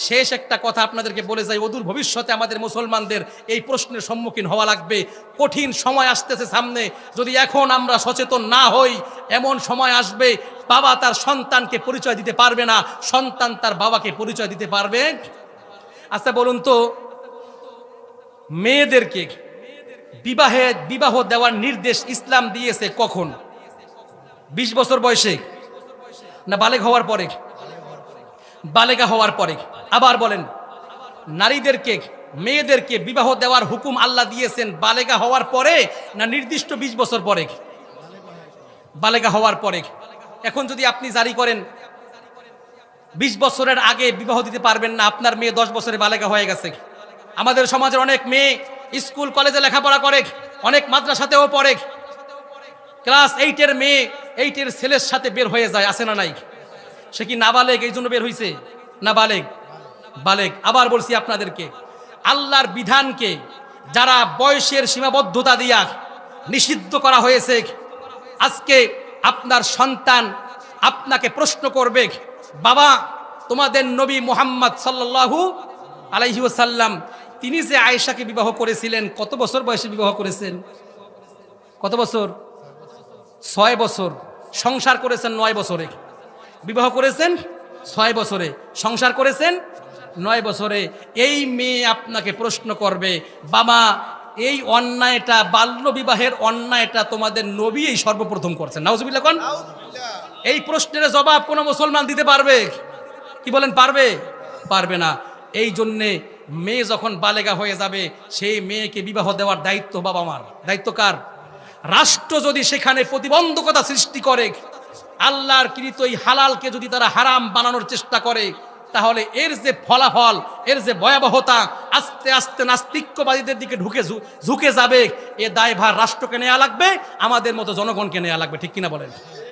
শেষ একটা কথা আপনাদেরকে বলে যাই, অদূর ভবিষ্যতে আমাদের মুসলমানদের এই প্রশ্নের সম্মুখীন হওয়া লাগবে। কঠিন সময় আসতেছে সামনে, যদি এখন আমরা সচেতন না হই, এমন সময় আসবে বাবা তার সন্তানকে পরিচয় দিতে পারবে না, সন্তান তার বাবাকে পরিচয় দিতে পারবে। আচ্ছা বলুন তো, মেয়েদেরকে বিবাহ দেওয়ার নির্দেশ ইসলাম দিয়েছে কখন? 20 বছর বয়সে না বালেগ হওয়ার পরে? বালেগা হওয়ার পরে। আবার বলেন, নারীদেরকে মেয়েদেরকে বিবাহ দেওয়ার হুকুম আল্লাহ দিয়েছেন বালেগা হওয়ার পরে না নির্দিষ্ট 20 বছর পরে? বালেগা হওয়ার পরে। এখন যদি আপনি জারি করেন 20 বছরের আগে বিবাহ দিতে পারবেন না, আপনার মেয়ে 10 বছরে বালেগা হয়ে গেছে। আমাদের সমাজের অনেক মেয়ে স্কুল কলেজে লেখাপড়া করে, অনেক মাদ্রাসাতেও পড়ে, ক্লাস 8-এর মেয়ে 8-এর ছেলের সাথে বের হয়ে যায়, আছে না নাই? সে কি নাবালেগ এই জন্য বের হইছে? না বালেগ? বালেগ। আবার বলছি আপনাদেরকে, আল্লাহর বিধানকে যারা বয়সের সীমাবদ্ধতা দিয়া নিষিদ্ধ করা হয়েছে, আজকে আপনার সন্তান আপনাকে প্রশ্ন করবে, বাবা তোমাদের নবী মুহাম্মদ সাল্লাল্লাহু আলাইহি ওয়াসাল্লাম তিনি যে আয়েশাকে বিবাহ করেছিলেন কত বছর বয়সে বিবাহ করেছেন? কত বছর? 6 বছর। সংসার করেছেন 9 বছরে, বিবাহ করেছেন 6 বছরে, সংসার করেছেন 9 বছরে। এই মেয়ে আপনাকে প্রশ্ন করবে, বাবা এই অন্যায়টা, বাল্য বিবাহের অন্যায়টা তোমাদের নবী এই সর্বপ্রথম করছেন। নাউজুবিল্লাহ কোন? এই প্রশ্নের জবাব কোন মুসলমান দিতে পারবে? কি বলেন, পারবে? পারবে না। এই জন্যে মেয়ে যখন বালেগা হয়ে যাবে, সেই মেয়েকে বিবাহ দেওয়ার দায়িত্ব বাবা মার। দায়িত্ব কার? রাষ্ট্র যদি সেখানে প্রতিবন্ধকতা সৃষ্টি করে, আল্লাহর কৃত এই হালালকে যদি তারা হারাম বানানোর চেষ্টা করে, তাহলে এর যে ফলাফল, এর যে ভয়াবহতা আস্তে আস্তে নাস্তিক্যবাদীদের দিকে ঝুঁকে যাবে। এ দায়ভার রাষ্ট্রকে নেওয়া লাগবে, আমাদের মতো জনগণকে নেওয়া লাগবে। ঠিক কিনা বলেন?